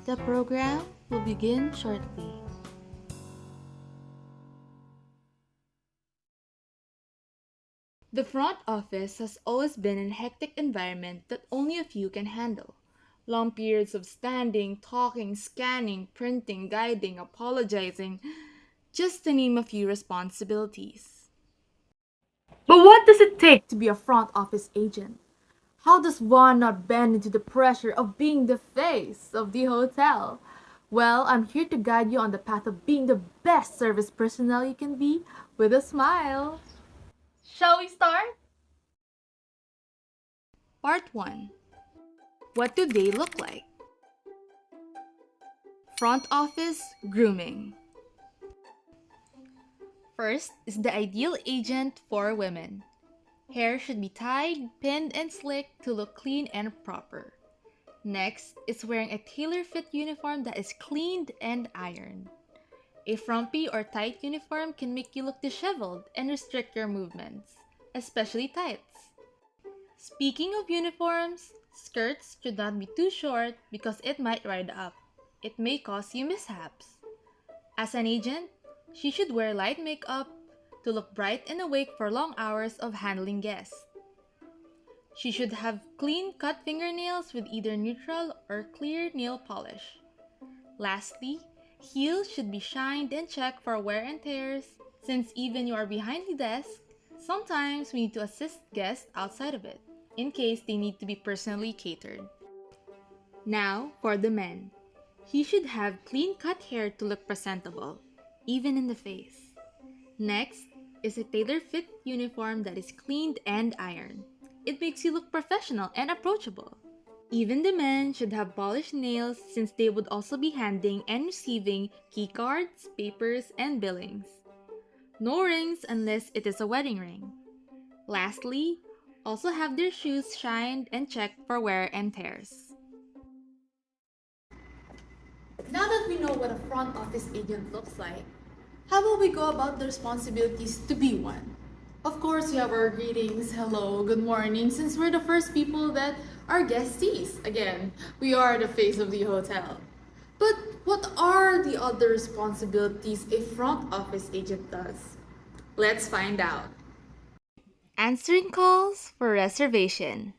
The program will begin shortly. The front office has always been a hectic environment that only a few can handle. Long periods of standing, talking, scanning, printing, guiding, apologizing, just to name a few responsibilities. But what does it take to be a front office agent? How does one not bend into the pressure of being the face of the hotel? Well, I'm here to guide you on the path of being the best service personnel you can be with a smile. Shall we start? Part 1. What do they look like? Front office grooming. First is the ideal agent for women. Hair should be tied, pinned, and slicked to look clean and proper. Next is wearing a tailor-fit uniform that is cleaned and ironed. A frumpy or tight uniform can make you look disheveled and restrict your movements, especially tights. Speaking of uniforms, skirts should not be too short because it might ride up. It may cause you mishaps. As an agent, she should wear light makeup to look bright and awake for long hours of handling guests. She should have clean cut fingernails with either neutral or clear nail polish. Lastly, heels should be shined and checked for wear and tears. Since even you are behind the desk, sometimes we need to assist guests outside of it, in case they need to be personally catered. Now, for the men. He should have clean cut hair to look presentable, even in the face. Next is a tailor-fit uniform that is cleaned and ironed. It makes you look professional and approachable. Even the men should have polished nails since they would also be handing and receiving key cards, papers, and billings. No rings unless it is a wedding ring. Lastly, also have their shoes shined and checked for wear and tears. Now that we know what a front office agent looks like, how will we go about the responsibilities to be one? Of course, we have our greetings, hello, good morning, since we're the first people that our guest sees. Again, we are the face of the hotel. But what are the other responsibilities a front office agent does? Let's find out. Answering calls for reservation.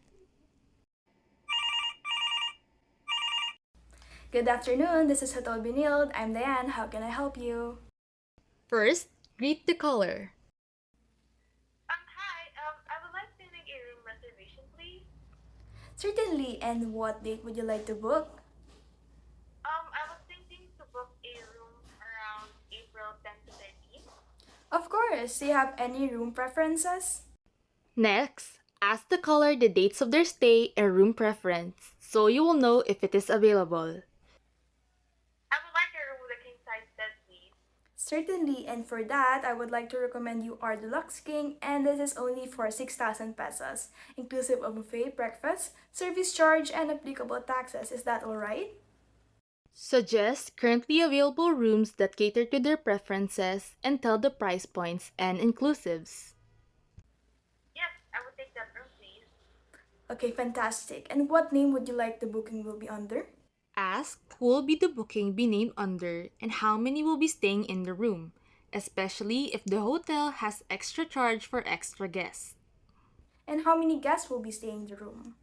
Good afternoon, this is Hotel Binild. I'm Diane. How can I help you? First, greet the caller. Hi. I would like to make a room reservation, please. Certainly, and what date would you like to book? I was thinking to book a room around April 10th to 13th. Of course, do you have any room preferences? Next, ask the caller the dates of their stay and room preference so you will know if it is available. I would like a room with a king size bed, please. Certainly, and for that, I would like to recommend you our Deluxe King, and this is only for 6,000 pesos, inclusive of buffet breakfast, service charge, and applicable taxes. Is that alright? Suggest currently available rooms that cater to their preferences and tell the price points and inclusives. Yes, I would take that room, please. Okay, fantastic. And what name would you like the booking will be under? Ask who will be the booking be named under and how many will be staying in the room, especially if the hotel has extra charge for extra guests. And how many guests will be staying in the room?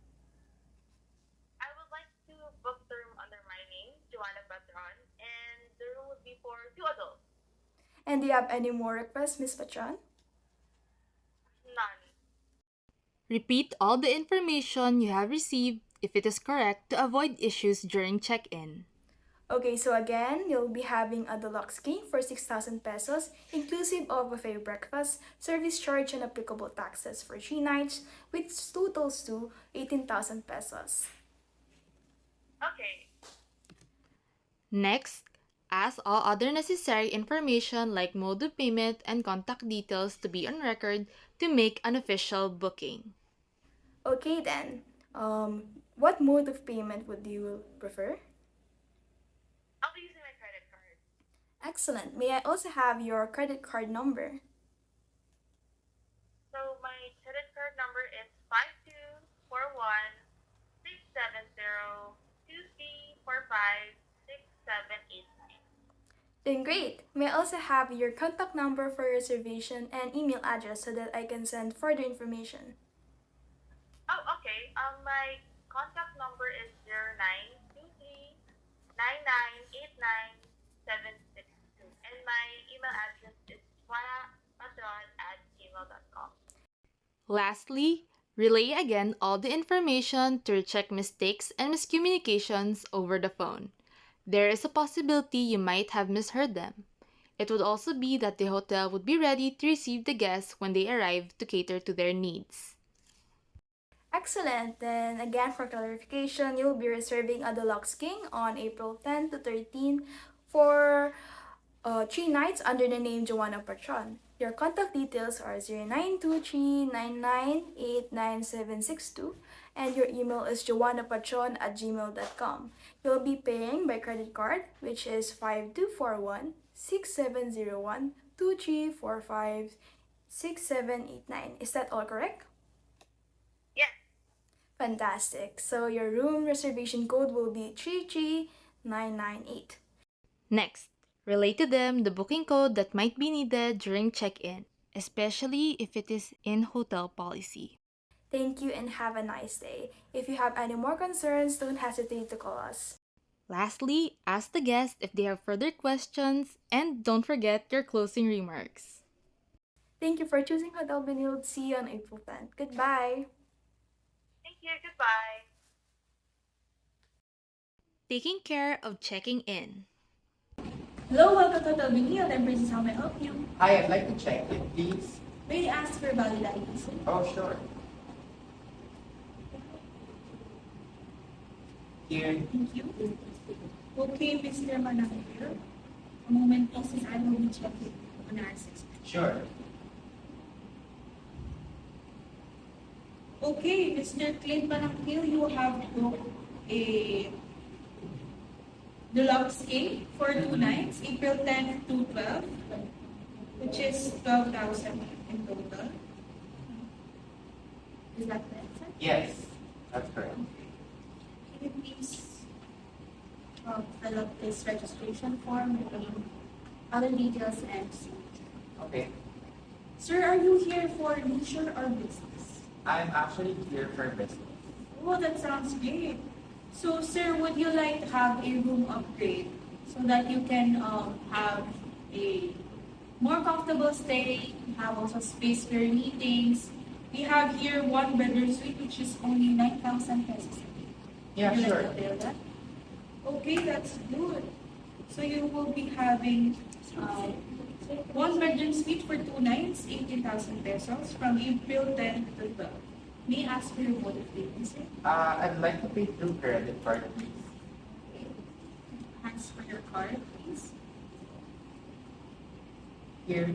I would like to book the room under my name, Joanna Patron, and the room would be for 2 adults. And do you have any more requests, Miss Patron? None. Repeat all the information you have received if it is correct to avoid issues during check-in. Okay, so again, you'll be having a deluxe king for 6,000 pesos, inclusive of buffet breakfast, service charge, and applicable taxes for 3 nights, which totals to 18,000 pesos. Okay. Next, ask all other necessary information like mode of payment and contact details to be on record to make an official booking. Okay then, what mode of payment would you prefer? I'll be using my credit card. Excellent. May I also have your credit card number? So my credit card number is 5241 670 2345 Then great! May I also have your contact number for reservation and email address so that I can send further information. Oh, okay. My contact number is 0923 9989 762, and my email address is juanapatron@gmail.com. Lastly, relay again all the information to check mistakes and miscommunications over the phone. There is a possibility you might have misheard them. It would also be that the hotel would be ready to receive the guests when they arrive to cater to their needs. Excellent! Then again, for clarification, you'll be reserving a Deluxe King on April 10 to 13 for 3 nights under the name Joanna Patron. Your contact details are 0923998762 and your email is joannapatron@gmail.com. You'll be paying by credit card, which is 5241-6701-2345-6789. Is that all correct? Yes. Fantastic. So your room reservation code will be 33998. Next, relate to them the booking code that might be needed during check-in, especially if it is in hotel policy. Thank you and have a nice day. If you have any more concerns, don't hesitate to call us. Lastly, ask the guest if they have further questions and don't forget your closing remarks. Thank you for choosing Hotel Benilde. See you on April 10th. Goodbye. Thank you. Goodbye. Taking care of checking in. Hello, welcome to Hotel Benilde. I'm Princess. How may I help you? Hi, I'd like to check in, please. May I ask for valid ID, sir? Oh, sure. Here. Thank you. Okay, Mr. Manakir. A moment, please, since I will be checking on our system. Sure. Okay, Mr. Clint Manakil, you have booked a deluxe stay for 2 nights, April 10 to 12, which is 12,000 in total. Is that correct, sir? Yes, that's correct. Can you please fill up this registration form with the other details and see? Okay. Sir, are you here for leisure or business? I'm actually here for business. Oh, that sounds great. So, sir, would you like to have a room upgrade so that you can have a more comfortable stay, have also space for your meetings? We have here one bedroom suite, which is only 9,000 pesos. Yeah, Would you sure. like to avail that? Okay, that's good. So you will be having one bedroom suite for 2 nights, 18,000 pesos from April 10 to 12. May I ask for your mode of payment, sir? I'd like to pay through credit card, please. Ask for your card, please. Here.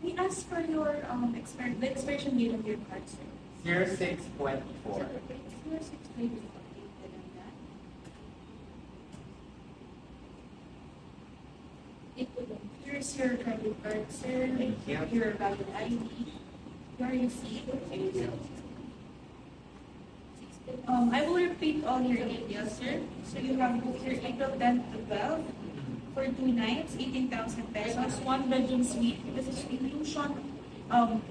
May I ask for your the expiration date of your card, sir? 0624. 0624. Here's your credit card, sir. Thank you. Your valid ID. Your receipt. I will repeat all your details, sir. So you have booked your April 10 to 12 for 2 nights, 18,000 pesos, one bedroom suite. This is inclusion. The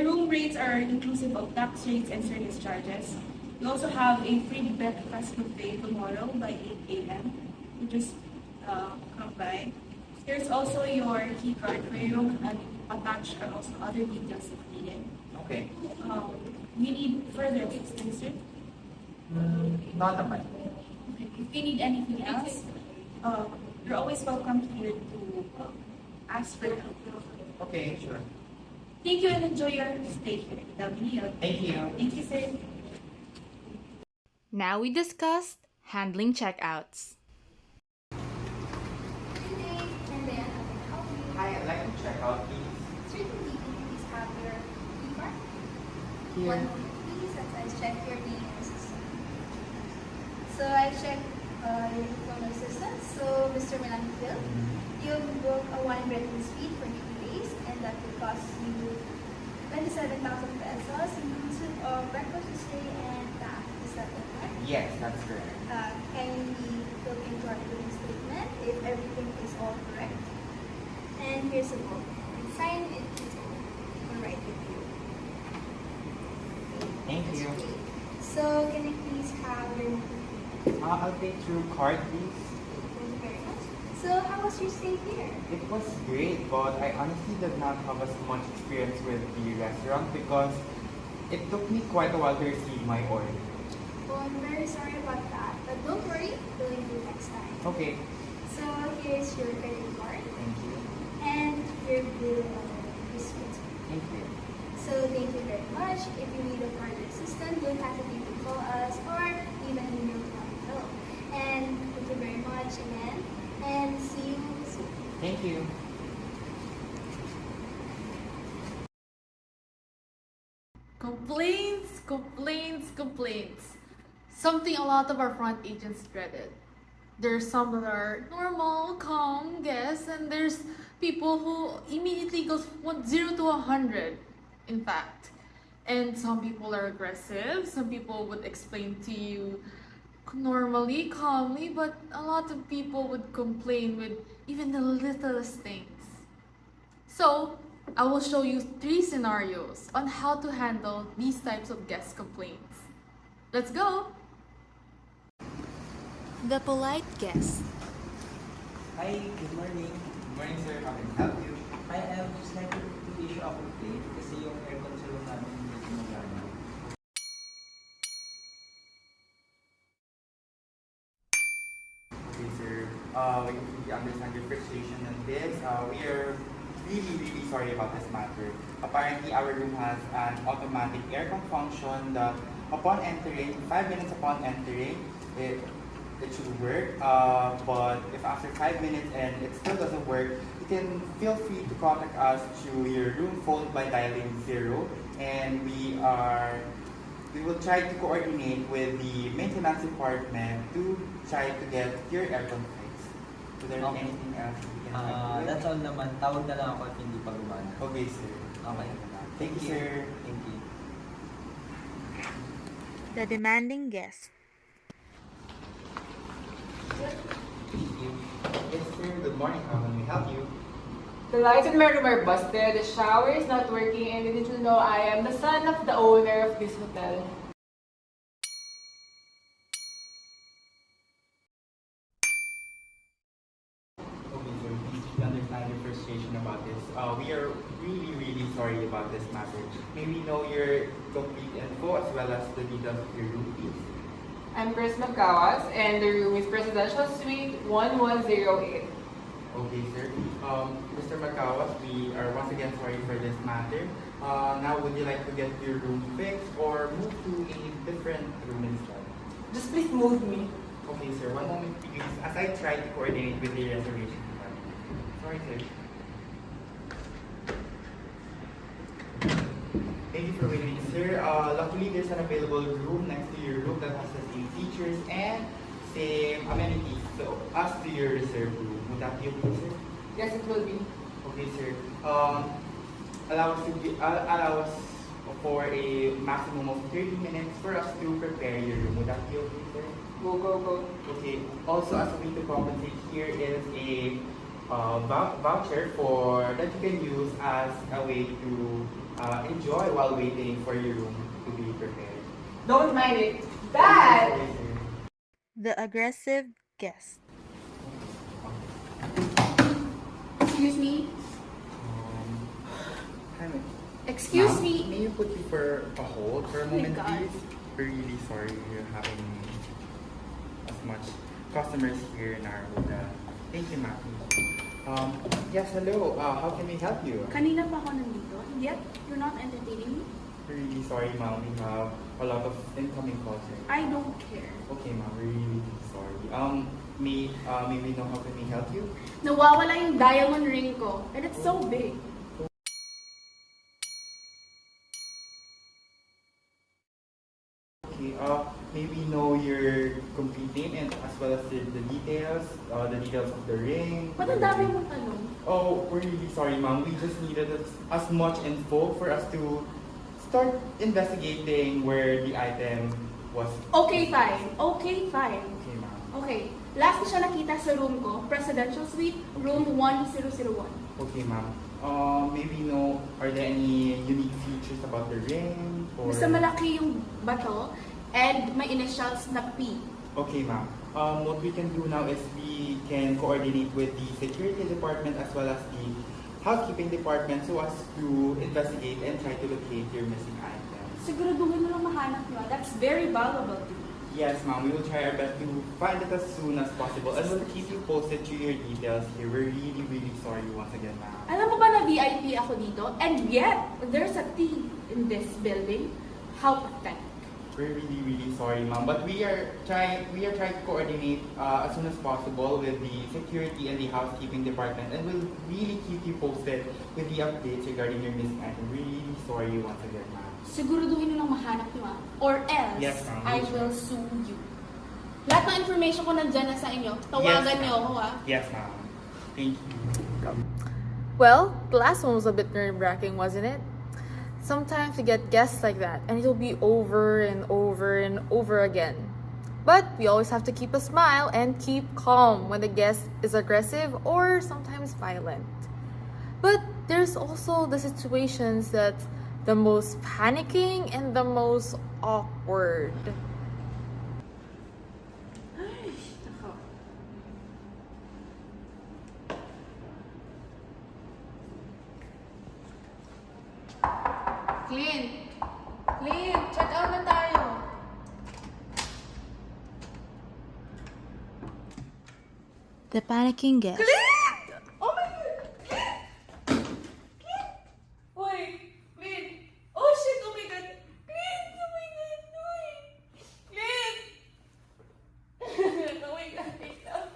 room rates are inclusive of tax rates and service charges. We also have a free breakfast buffet tomorrow by 8 a.m. You just come by. There's also your key card for your room and attached are also other details if needed. Okay. We need further assistance, sir. Not a month. Okay. If you need anything else, you're always welcome here to ask for help. Okay, sure. Thank you and enjoy your stay here. Thank you. Thank you, sir. Now we discussed handling checkouts. Hi, I'd like to check out, please. Certainly, can you please have your key card? Here. One moment, please, as I check your name and system. So I checked your phone assistant. So, Mr. Melanchil, you'll book a one-bedroom suite for 3 days, and that will cost you 27,000 pesos, inclusive of breakfast, stay, and bath. Is that correct? Yes, that's correct. Can we look into our billing statement if everything here's a book. Sign it or write it. Thank That's you. great. So, can I please have your I'll pay through card, please. Thank you very much. So, how was your stay here? It was great, but I honestly did not have as much experience with the restaurant because it took me quite a while to receive my order. Oh, I'm very sorry about that. But don't worry, we'll improve next time. Okay, So, here's your credit card thank you. and your bill receipt. Thank you. So, thank you very much. If you need a further assistance, don't hesitate to call us or leave an email to our below. And thank you very much again. And see you soon. Thank you. Complaints, complaints, complaints. Something a lot of our front agents dreaded. There's some that are normal, calm guests, and there's people who immediately goes 0 to 100, in fact. And some people are aggressive, some people would explain to you normally, calmly, but a lot of people would complain with even the littlest things. So, I will show you 3 scenarios on how to handle these types of guest complaints. Let's go! The polite guest. Hi, good morning. Good morning, sir. How can I help you? I am just like to issue a complaint kasi yung aircon sa room namin hindi gumagana. Okay, sir. We completely understand your frustration on this. We are really sorry about this matter. Apparently, our room has an automatic aircon function that upon entering, 5 minutes upon entering, it should work. But if after 5 minutes and it still doesn't work, you can feel free to contact us through your room phone by dialing 0, and we will try to coordinate with the maintenance department to try to get your aircon fixed. Is there Okay. anything else we can help you That's with? all naman. Tawag na lang ako if hindi pa gumana. Okay, sir. Okay. Thank you, sir. Thank you. The demanding guest. Thank you. Yes, sir. Good morning. How can we help you? The lights in my room are busted, the shower is not working, and you need to know I am the son of the owner of this hotel. Okay, sir. Please we understand your frustration about this. We are really sorry about this matter. May we know your complete info as well as the details of your room, please? I'm Chris Magkawas, and the room is Presidential Suite 1108. Okay, sir. Mr. Macawas, we are once again sorry for this matter. Now, would you like to get your room fixed or move to a different room instead? Just please move me. Okay, sir. One moment, please, as I try to coordinate with the reservation department. Sorry, sir. Thank you for waiting, sir. Luckily, there's an available room next to your room that has the same features and same amenities so as to your reserved room. Would that be okay, sir? Yes, it will be. Okay, sir. Allow us for a maximum of 30 minutes for us to prepare your room. Would that be okay, sir? Go, go, go. Okay. Also, as a way to compensate, here is a voucher for that you can use as a way to enjoy while waiting for your room to be prepared. Don't mind it. Bad! Okay, sir. The aggressive guest. Excuse me? Hi, Excuse ma'am, me? May you put me for a hold for a Oh my moment, God. please? We're really sorry you're having as much customers here in our hotel. Thank you, ma'am. Yes, hello. How can we help you? Kanina pa ako nandito, yet you're not entertaining me? We're really sorry, ma'am. We have a lot of incoming calls here. I don't care. Okay, ma'am. We're really sorry. May we know how can we help you? Nawawala yung diamond ring ko, and it's so big. Okay, may we know your complete name and as well as the details of the ring? Ba't ang dami mong tanong? Oh, we're really sorry, ma'am. We just needed as much info for us to start investigating where the item was. Okay, fine. Okay, fine. Okay, ma'am. Okay, Last na siya nakita sa room ko, Presidential Suite, room 1001. Okay, ma'am. Maybe know, are there any unique features about the ring? Or... Basta malaki yung bato and may initials na P. Okay, ma'am. What we can do now is we can coordinate with the security department as well as the housekeeping department so as to investigate and try to locate your missing items. Siguraduhin mo lang mahanap nyo. That's very valuable to me. Yes, ma'am. We will try our best to find it as soon as possible and we'll keep you posted to your details here. We're really, really sorry once again, ma'am. Alam mo ba na VIP ako dito? And yet, there's a thief in this building. How pathetic. We're really, really sorry, ma'am. But we are trying to coordinate as soon as possible with the security and the housekeeping department, and we'll really keep you posted with the updates regarding your missing item. We're really sorry once again, ma'am. Siguraduhin nyo lang mahanap nyo or else Yes, ma'am. I will sue you. Lahat ng information ko nandyan na sa inyo. Tawagan nyo ako Yes, ma'am. Thank you. Well, the last one was a bit nerve-wracking, wasn't it? Sometimes you get guests like that, and it'll be over and over and over again. But we always have to keep a smile and keep calm when the guest is aggressive or sometimes violent. But there's also the situations that's the most panicking and the most awkward. Clint! Clint! Check out na tayo! The panicking guest. Clint! Oh my God! Clint! Clint! Uy! Clint! Oh shit! Oh my God! Clint! Oh my God! Uy! Clint! Oh my God! Wait lang.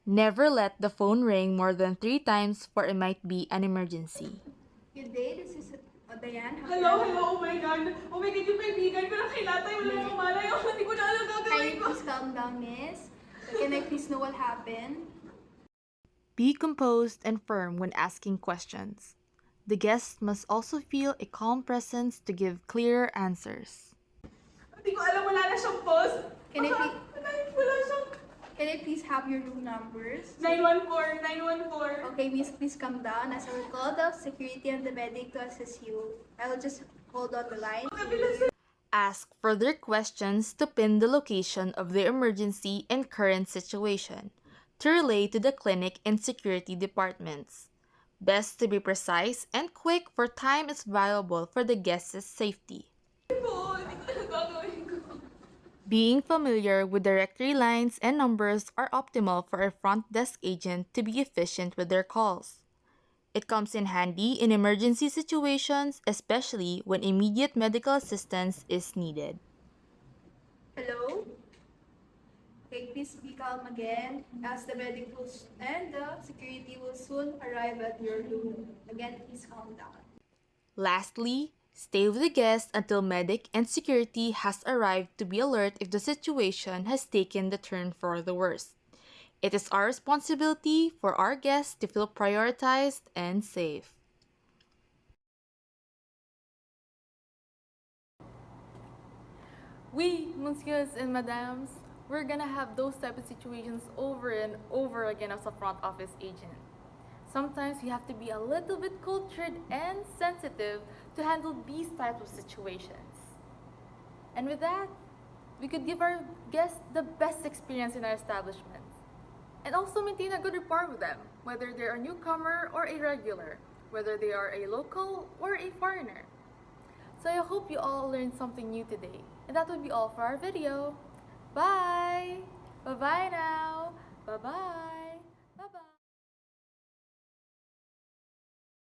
Never let the phone ring more than 3 times, for it might be an emergency. Good day, this is Diane. Hello, hello, oh my God. Oh my God, yung kaibigan ko na kilatay, wala akong malay. Oh, hindi ko na alam gagawin Kindly ko. please calm down, miss. Can I please know what happened? Be composed and firm when asking questions. The guest must also feel a calm presence to give clear answers. Hindi ko alam, wala na siyang post. Can I please, Wala siyang... can I please have your room numbers? 914, 914. Okay, miss, please calm down as I will call the security and the medic to assist you. I will just hold on the line. Ask further questions to pin the location of the emergency and current situation to relay to the clinic and security departments. Best to be precise and quick, for time is valuable for the guest's safety. Being familiar with directory lines and numbers are optimal for a front desk agent to be efficient with their calls. It comes in handy in emergency situations, especially when immediate medical assistance is needed. Hello? Okay, please be calm again as the medic will and the security will soon arrive at your room. Again, please calm down. Lastly, stay with the guest until medic and security has arrived to be alert if the situation has taken the turn for the worst. It is our responsibility for our guests to feel prioritized and safe. We, messieurs and madams, we're gonna have those type of situations over and over again as a front office agent. Sometimes you have to be a little bit cultured and sensitive to handle these types of situations. And with that, we could give our guests the best experience in our establishment. And also maintain a good rapport with them, whether they're a newcomer or a regular, whether they are a local or a foreigner. So I hope you all learned something new today. And that would be all for our video. Bye! Bye-bye now! Bye-bye! Bye-bye!